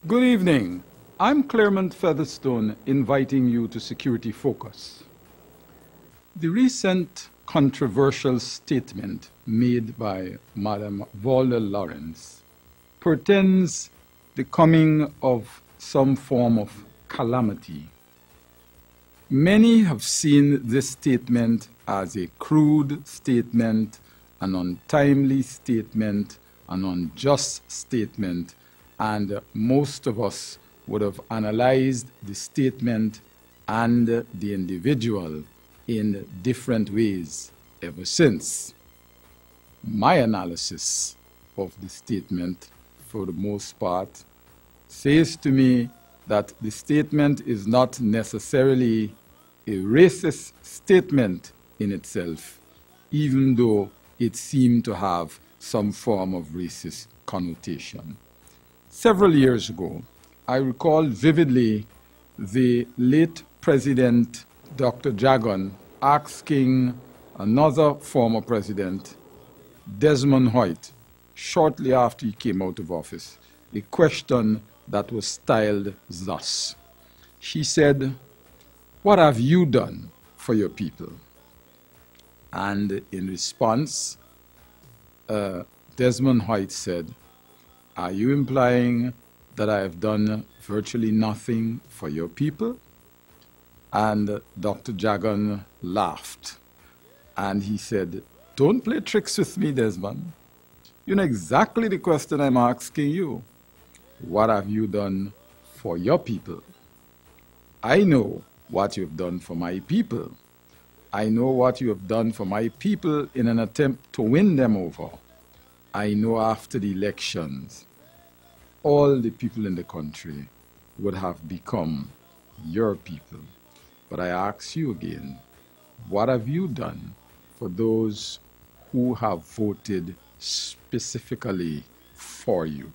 Good evening. I'm Claremont Featherstone, inviting you to Security Focus. The recent controversial statement made by Madam Volda Lawrence portends the coming of some form of calamity. Many have seen this statement as a crude statement, an untimely statement, an unjust statement, and most of us would have analyzed the statement and the individual in different ways ever since. My analysis of the statement, for the most part, says to me that the statement is not necessarily a racist statement in itself, even though it seemed to have some form of racist connotation. Several years ago, I recall vividly the late President Dr. Jagan asking another former president, Desmond Hoyt, shortly after he came out of office, a question that was styled thus. She said, "What have you done for your people?" And in response, Desmond Hoyt said, "Are you implying that I have done virtually nothing for your people?" And Dr. Jagan laughed. And he said, "Don't play tricks with me, Desmond. You know exactly the question I'm asking you. What have you done for your people? I know what you've done for my people. I know what you have done for my people in an attempt to win them over. I know after the elections, all the people in the country would have become your people. But I ask you again, what have you done for those who have voted specifically for you?"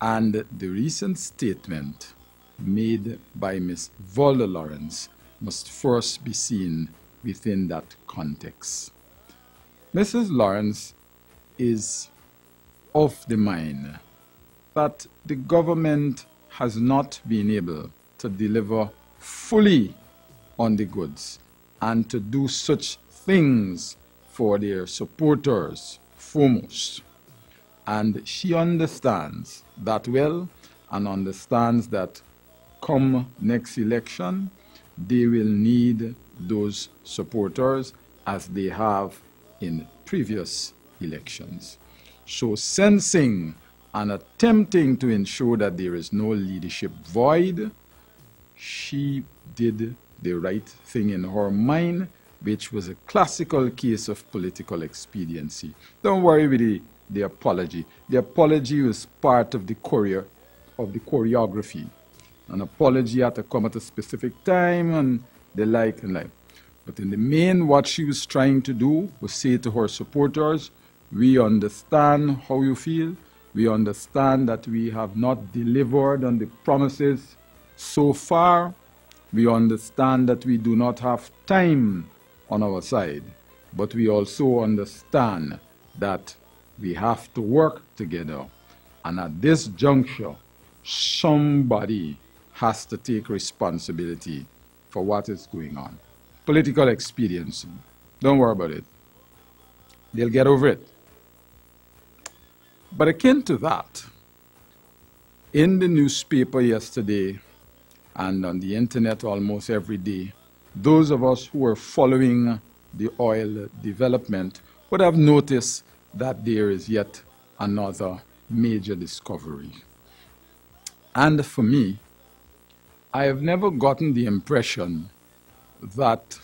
And the recent statement made by Ms. Volda Lawrence must first be seen within that context. Mrs. Lawrence is of the mind that the government has not been able to deliver fully on the goods and to do such things for their supporters foremost. And she understands that well and understands that come next election, they will need those supporters as they have in previous elections. So sensing and attempting to ensure that there is no leadership void, she did the right thing in her mind, which was a classical case of political expediency. Don't worry with the apology. The apology was part of the choreography. An apology had to come at a specific time and the like and like. But in the main, what she was trying to do was say to her supporters, we understand how you feel. We understand that we have not delivered on the promises so far. We understand that we do not have time on our side. But we also understand that we have to work together. And at this juncture, somebody has to take responsibility for what is going on. Political expediency. Don't worry about it. They'll get over it. But akin to that, in the newspaper yesterday and on the internet almost every day, those of us who are following the oil development would have noticed that there is yet another major discovery. And for me, I have never gotten the impression that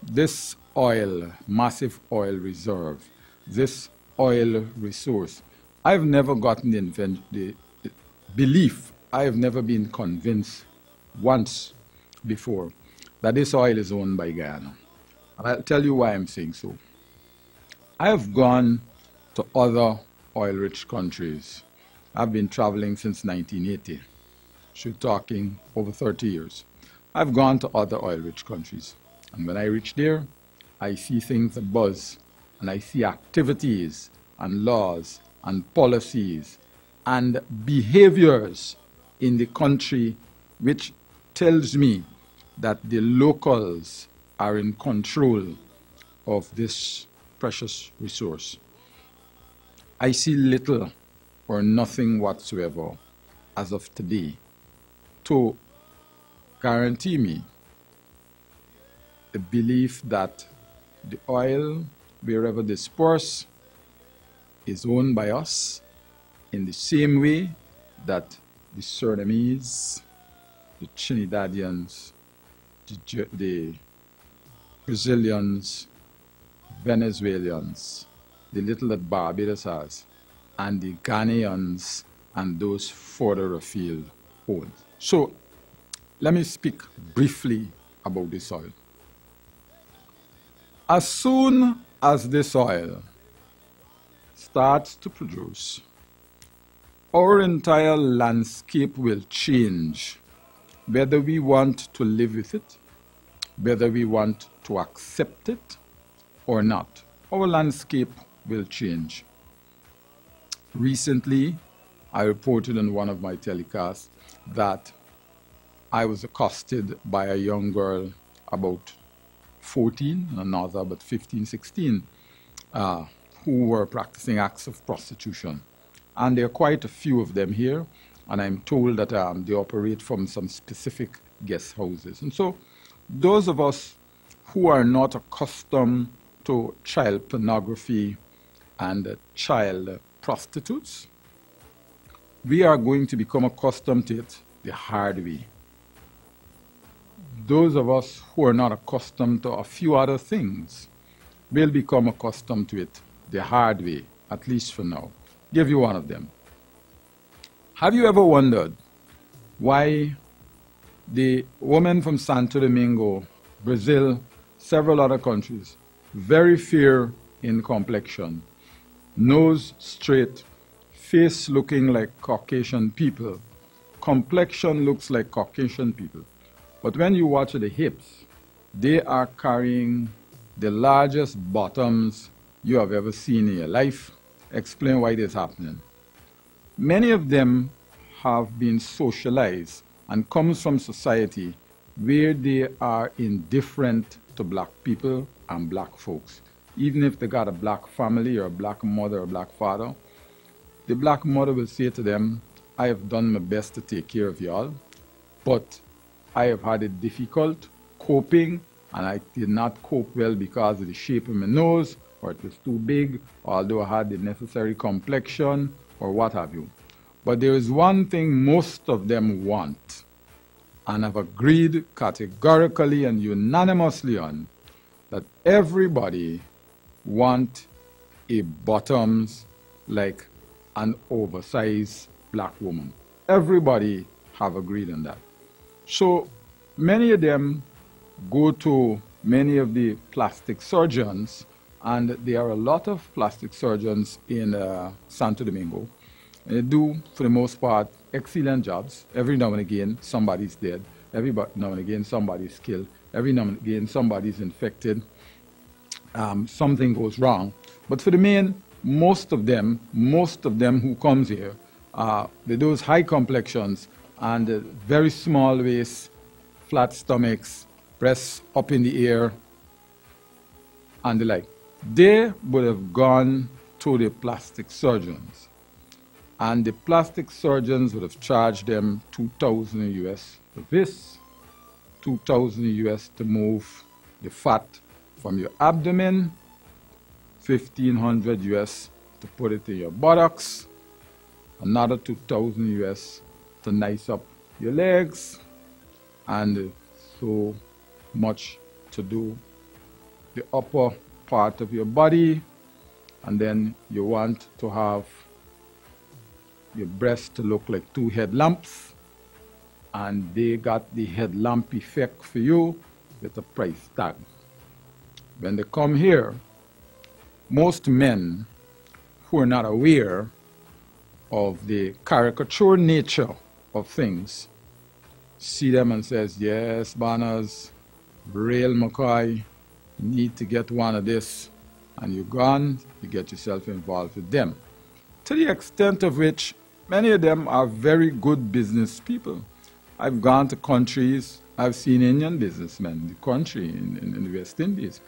this oil, massive oil reserve, this oil resource, I've never gotten the belief, I have never been convinced once before that this oil is owned by Guyana. And I'll tell you why I'm saying so. I have gone to other oil-rich countries. I've been traveling since 1980. So talking over 30 years. I've gone to other oil-rich countries. And when I reach there, I see things abuzz, and I see activities and laws and policies and behaviors in the country which tells me that the locals are in control of this precious resource. I see little or nothing whatsoever as of today to guarantee me the belief that the oil, wherever dispersed, is owned by us in the same way that the Surinamese, the Trinidadians, the Brazilians, Venezuelans, the little that Barbados has, and the Ghanaians and those further afield own. So let me speak briefly about this oil. As soon as this oil starts to produce, our entire landscape will change, whether we want to live with it, whether we want to accept it or not. Our landscape will change. Recently, I reported on one of my telecasts that I was accosted by a young girl about 14, another about 15, 16, who were practicing acts of prostitution. And there are quite a few of them here, and I'm told that they operate from some specific guest houses. And so those of us who are not accustomed to child pornography and child prostitutes, we are going to become accustomed to it the hard way. Those of us who are not accustomed to a few other things will become accustomed to it the hard way, at least for now. Give you one of them. Have you ever wondered why the woman from Santo Domingo, Brazil, several other countries, very fair in complexion, nose straight, face looking like Caucasian people, complexion looks like Caucasian people, but when you watch the hips, they are carrying the largest bottoms you have ever seen in your life. Explain why this is happening. Many of them have been socialized and comes from society where they are indifferent to black people and black folks. Even if they got a black family or a black mother or a black father, the black mother will say to them, I have done my best to take care of y'all, but I have had it difficult coping, and I did not cope well because of the shape of my nose, or it was too big, although I had the necessary complexion, or what have you. But there is one thing most of them want, and have agreed categorically and unanimously on, that everybody want a bottoms like an oversized black woman. Everybody have agreed on that. So many of them go to many of the plastic surgeons, and there are a lot of plastic surgeons in Santo Domingo. And they do, for the most part, excellent jobs. Every now and again, somebody's dead. Every now and again, somebody's killed. Every now and again, somebody's infected. Something goes wrong. But for the main, most of them who comes here, with those high complexions and very small waists, flat stomachs, breasts up in the air, and the like, they would have gone to the plastic surgeons. And the plastic surgeons would have charged them $2,000 US for this, $2,000 US to move the fat from your abdomen, $1,500 US to put it in your buttocks, another $2,000 US to nice up your legs, and so much to do the upper part of your body. And then you want to have your breasts to look like two headlamps, and they got the headlamp effect for you with a price tag. When they come here, most men who are not aware of the caricature nature of things see them and says, yes, Banners, real McCoy, you need to get one of this, and you're gone, you get yourself involved with them. To the extent of which Many of them are very good business people. I've gone to countries, I've seen Indian businessmen in the country, in the West Indies.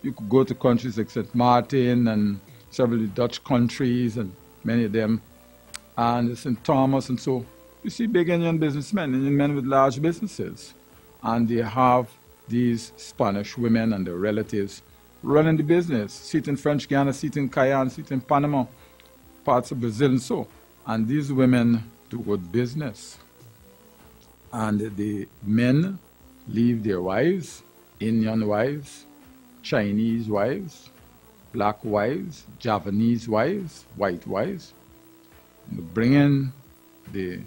You could go to countries like St. Martin and several Dutch countries, and many of them, and St. Thomas, and so you see big Indian businessmen, Indian men with large businesses, and they have these Spanish women and their relatives running the business. See it in French Guiana, see it in Cayenne, see it in Panama, parts of Brazil, and so. And these women do good business. And the men leave their wives, Indian wives, Chinese wives, black wives, Javanese wives, white wives, and bring in the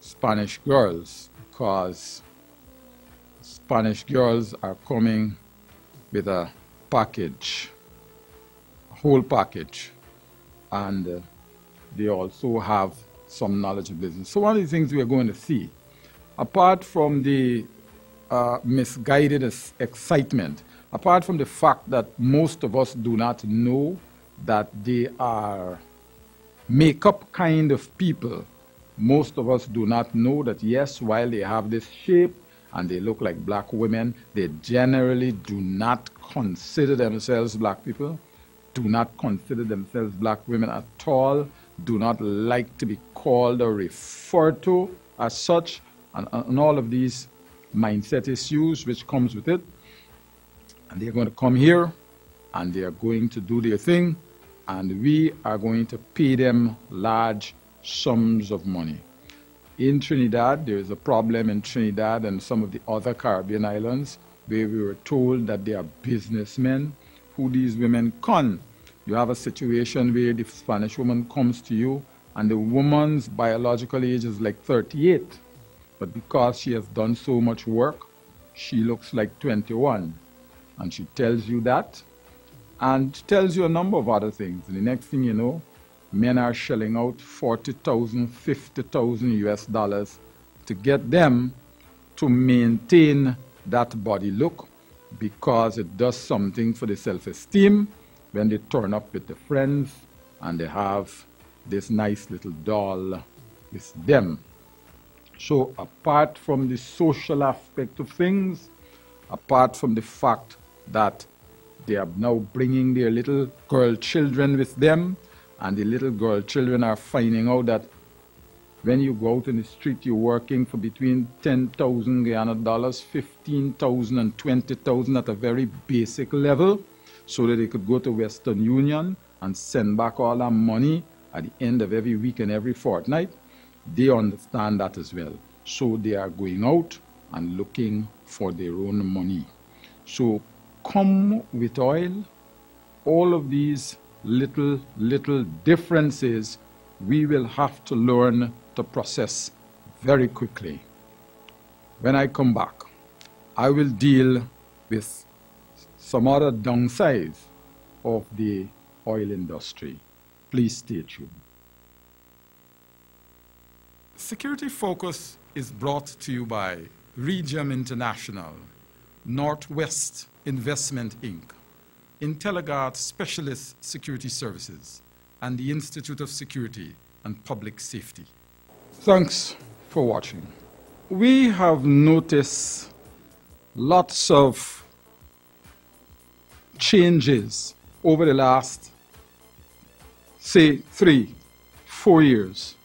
Spanish girls, because Spanish girls are coming with a package, a whole package, and they also have some knowledge of business. So one of the things we are going to see, apart from the misguided excitement, apart from the fact that most of us do not know that they are make-up kind of people, most of us do not know that, yes, while they have this shape and they look like black women, they generally do not consider themselves black people, do not consider themselves black women at all, do not like to be called or referred to as such, and all of these mindset issues which comes with it. And they're going to come here and they are going to do their thing, and we are going to pay them large sums of money. In Trinidad, there is a problem in Trinidad and some of the other Caribbean islands where we were told that they are businessmen who these women con. You have a situation where the Spanish woman comes to you and the woman's biological age is like 38. But because she has done so much work, she looks like 21. And she tells you that, and tells you a number of other things. And the next thing you know, men are shelling out $40,000, $50,000 US dollars to get them to maintain that body look, because it does something for the self-esteem when they turn up with the friends and they have this nice little doll with them. So apart from the social aspect of things, apart from the fact that they are now bringing their little girl children with them, and the little girl children are finding out that when you go out in the street, you're working for between 10,000 Guyana dollars, 15,000 and 20,000 at a very basic level, so that they could go to Western Union and send back all that money at the end of every week and every fortnight. They understand that as well. So they are going out and looking for their own money. So come with oil, all of these little differences we will have to learn to process very quickly. When I come back, I will deal with some other downsides of the oil industry. Please stay tuned. Security Focus is brought to you by Regium International, Northwest Investment Inc., IntelliGuard Specialist Security Services, and the Institute of Security and Public Safety. Thanks for watching. We have noticed lots of changes over the last, say, 3-4 years.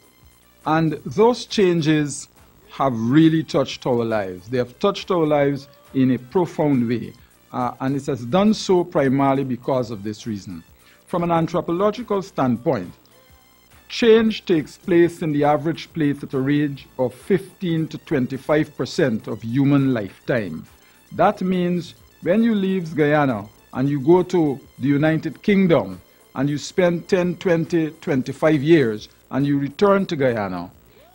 And those changes have really touched our lives. They have touched our lives in a profound way. And it has done so primarily because of this reason. From an anthropological standpoint, change takes place in the average place at a range of 15 to 25% of human lifetime. That means when you leave Guyana and you go to the United Kingdom and you spend 10, 20, 25 years and you return to Guyana,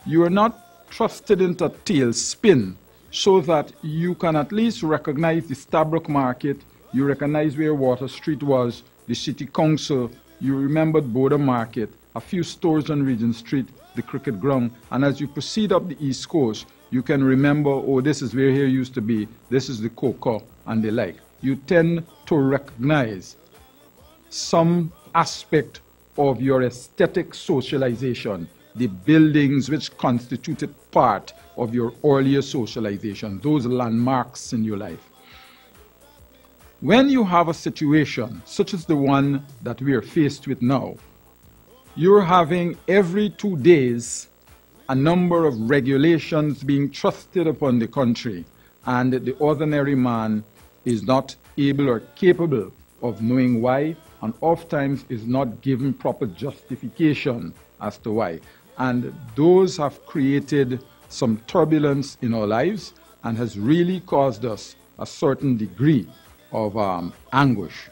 you are not thrusted into a tailspin, so that you can at least recognize the Stabroek Market, you recognize where Water Street was, the City Council, you remembered Border Market, a few stores on Regent Street, the cricket ground, and as you proceed up the East Coast, you can remember, oh, this is where here used to be, this is the Cocoa, and the like. You tend to recognize some aspect of your aesthetic socialization. the buildings which constituted part of your earlier socialization, those landmarks in your life. When you have a situation such as the one that we are faced with now, you're having every 2 days a number of regulations being thrusted upon the country, and the ordinary man is not able or capable of knowing why, and oftentimes is not given proper justification as to why. And those have created some turbulence in our lives and has really caused us a certain degree of anguish.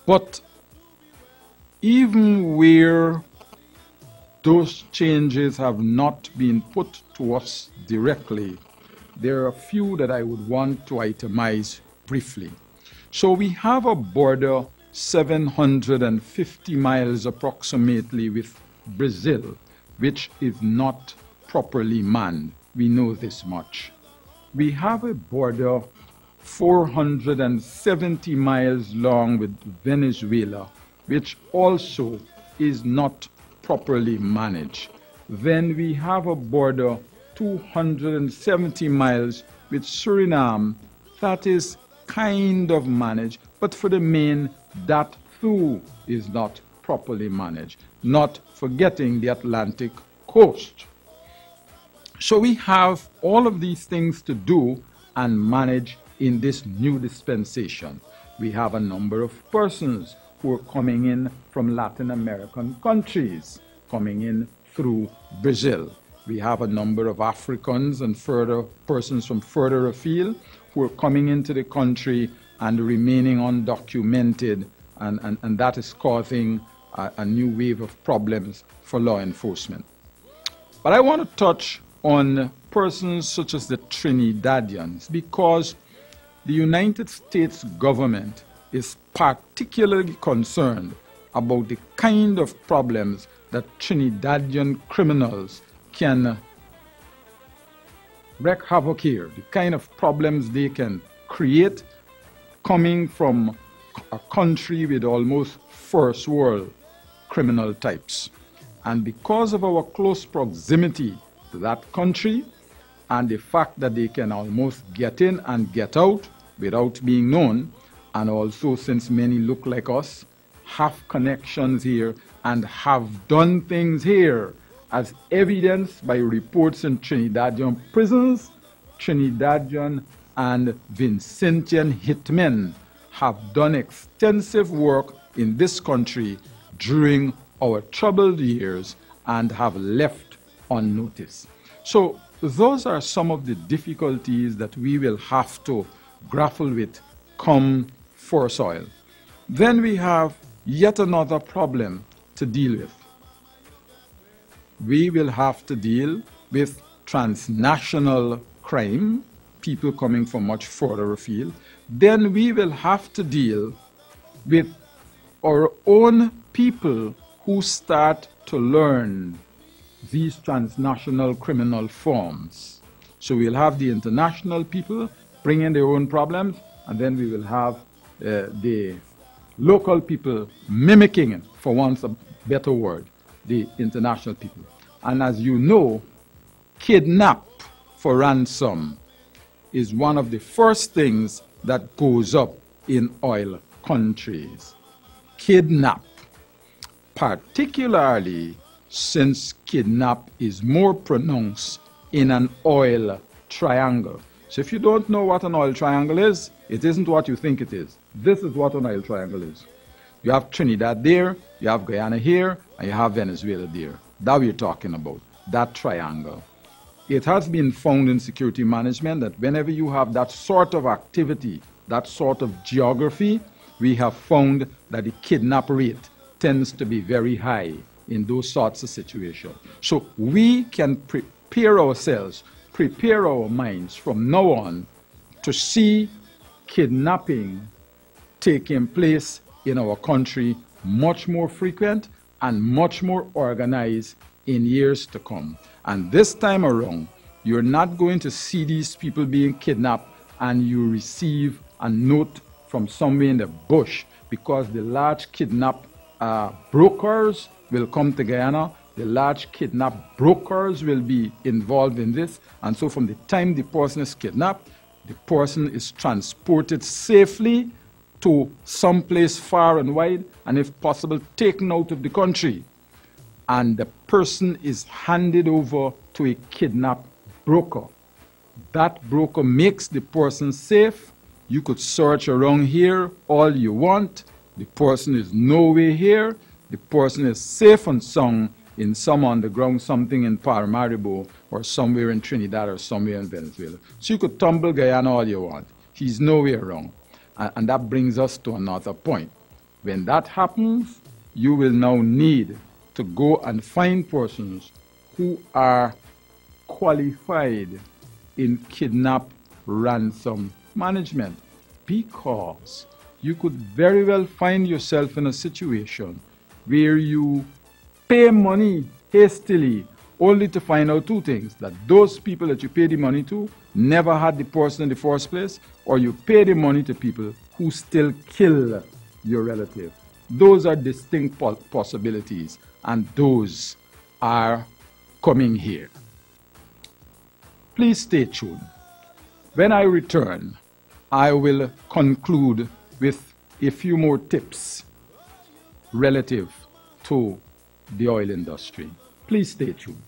But even where those changes have not been put to us directly, there are a few that I would want to itemize briefly. So we have a border 750 miles approximately with Brazil, which is not properly manned. We know this much. We have a border 470 miles long with Venezuela, which also is not properly managed. Then we have a border 270 miles with Suriname that is kind of managed, but for the main, that too is not properly managed, not forgetting the Atlantic coast. So we have all of these things to do and manage in this new dispensation. We have a number of persons who are coming in from Latin American countries, coming in through Brazil. We have a number of Africans and further persons from further afield who are coming into the country and remaining undocumented, and that is causing a new wave of problems for law enforcement. But I want to touch on persons such as the Trinidadians, because the United States government is particularly concerned about the kind of problems that Trinidadian criminals can wreak havoc here, the kind of problems they can create coming from a country with almost first world criminal types. And because of our close proximity to that country and the fact that they can almost get in and get out without being known, and also since many look like us, have connections here and have done things here, as evidenced by reports in Trinidadian prisons, Trinidadian and Vincentian hitmen have done extensive work in this country during our troubled years and have left unnoticed. So those are some of the difficulties that we will have to grapple with come first oil. Then we have yet another problem to deal with. We will have to deal with transnational crime, people coming from much further afield. Then we will have to deal with our own people who start to learn these transnational criminal forms. So we'll have the international people bringing their own problems, and then we will have the local people mimicking, for once a better word, the international people. And as you know, kidnap for ransom is one of the first things that goes up in oil countries. Kidnap, particularly since kidnap is more pronounced in an oil triangle. So if you don't know what an oil triangle is, it isn't what you think it is. This is what an oil triangle is. You have Trinidad there, you have Guyana here, and you have Venezuela there. That we're talking about, that triangle. It has been found in security management that whenever you have that sort of activity, that sort of geography, we have found that the kidnap rate tends to be very high in those sorts of situations. So we can prepare ourselves, prepare our minds from now on to see kidnapping taking place in our country much more frequent and much more organized in years to come. And this time around, you're not going to see these people being kidnapped and you receive a note from somewhere in the bush, because the large kidnap brokers will come to Guyana. The large kidnap brokers will be involved in this. And so from the time the person is kidnapped, the person is transported safely to someplace far and wide, and if possible, taken out of the country. And the person is handed over to a kidnap broker. That broker makes the person safe. You could search around here all you want. The person is nowhere here. The person is safe and sound in some underground, something in Paramaribo or somewhere in Trinidad or somewhere in Venezuela. So you could tumble Guyana all you want. He's nowhere around. And that brings us to another point. When that happens, you will now need to go and find persons who are qualified in kidnap ransom management, because you could very well find yourself in a situation where you pay money hastily only to find out two things: that those people that you pay the money to never had the person in the first place, or you pay the money to people who still kill your relative. Those are distinct possibilities, and those are coming here. Please stay tuned. When I return, I will conclude with a few more tips relative to the oil industry. Please stay tuned.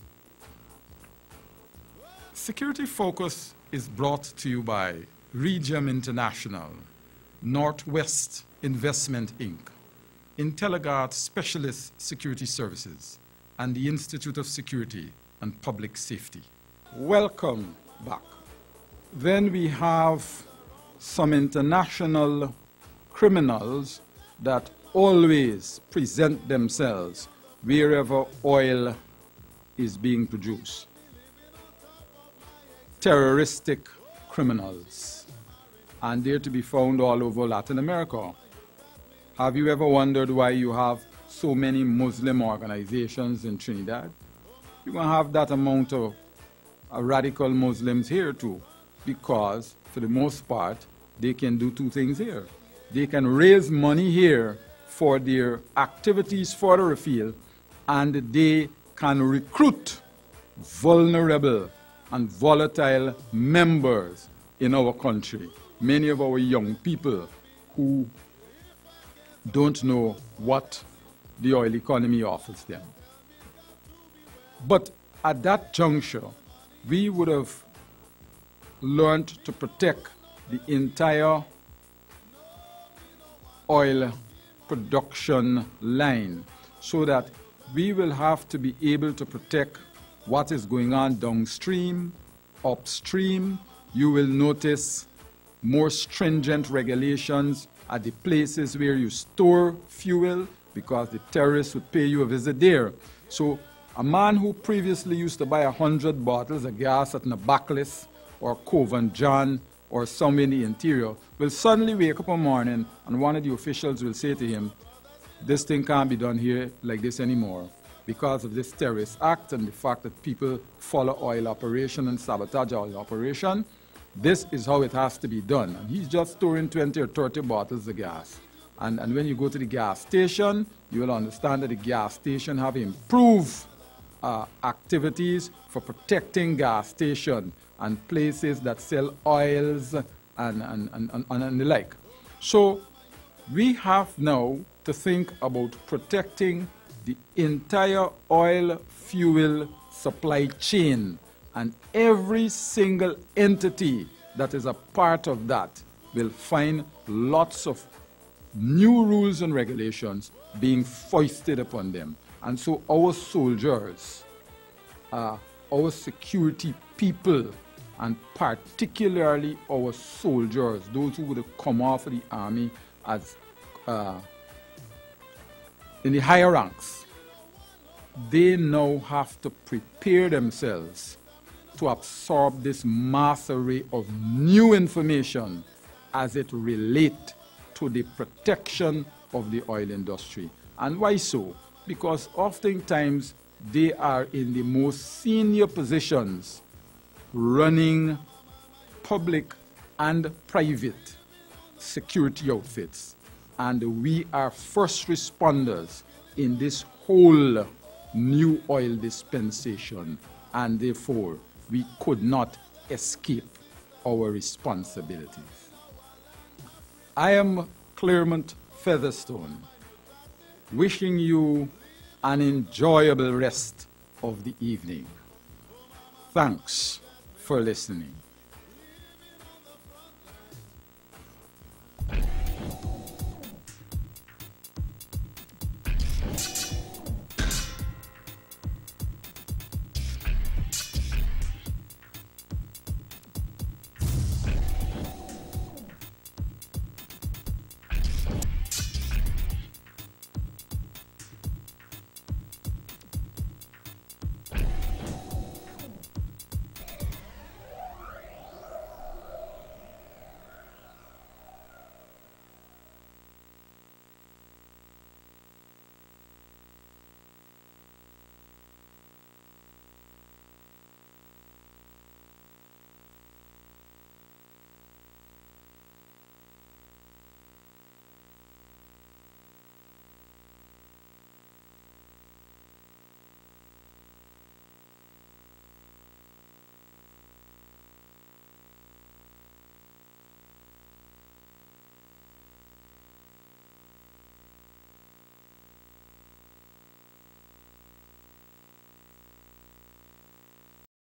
Security Focus is brought to you by Regium International, Northwest Investment Inc., IntelliGuard Specialist Security Services, and the Institute of Security and Public Safety. Welcome back. Then we have some international criminals that always present themselves wherever oil is being produced. Terroristic criminals, and they're to be found all over Latin America. Have you ever wondered why you have so many Muslim organizations in Trinidad? You're going to have that amount of radical Muslims here too, because for the most part, they can do two things here. They can raise money here for their activities further afield, and they can recruit vulnerable and volatile members in our country. Many of our young people who don't know what the oil economy offers them. But at that juncture, we would have learned to protect the entire oil production line, so that we will have to be able to protect what is going on downstream, upstream. You will notice more stringent regulations at the places where you store fuel, because the terrorists would pay you a visit there. So a man who previously used to buy 100 bottles of gas at Nabaclis or Cove and John or somewhere in the interior will suddenly wake up one morning and one of the officials will say to him, this thing can't be done here like this anymore because of this terrorist act and the fact that people follow oil operation and sabotage oil operation. This is how it has to be done. And he's just storing 20 or 30 bottles of gas. And when you go to the gas station, you will understand that the gas station have improved activities for protecting gas station and places that sell oils and the like. So we have now to think about protecting the entire oil fuel supply chain, and every single entity that is a part of that will find lots of new rules and regulations being foisted upon them. And so our soldiers, our security people, and particularly our soldiers, those who would have come off of the army as in the higher ranks, they now have to prepare themselves to absorb this mass array of new information as it relates to the protection of the oil industry. And why so? Because oftentimes they are in the most senior positions running public and private security outfits. and we are first responders in this whole new oil dispensation, and therefore we could not escape our responsibilities. I am Claremont Featherstone, wishing you an enjoyable rest of the evening. Thanks for listening.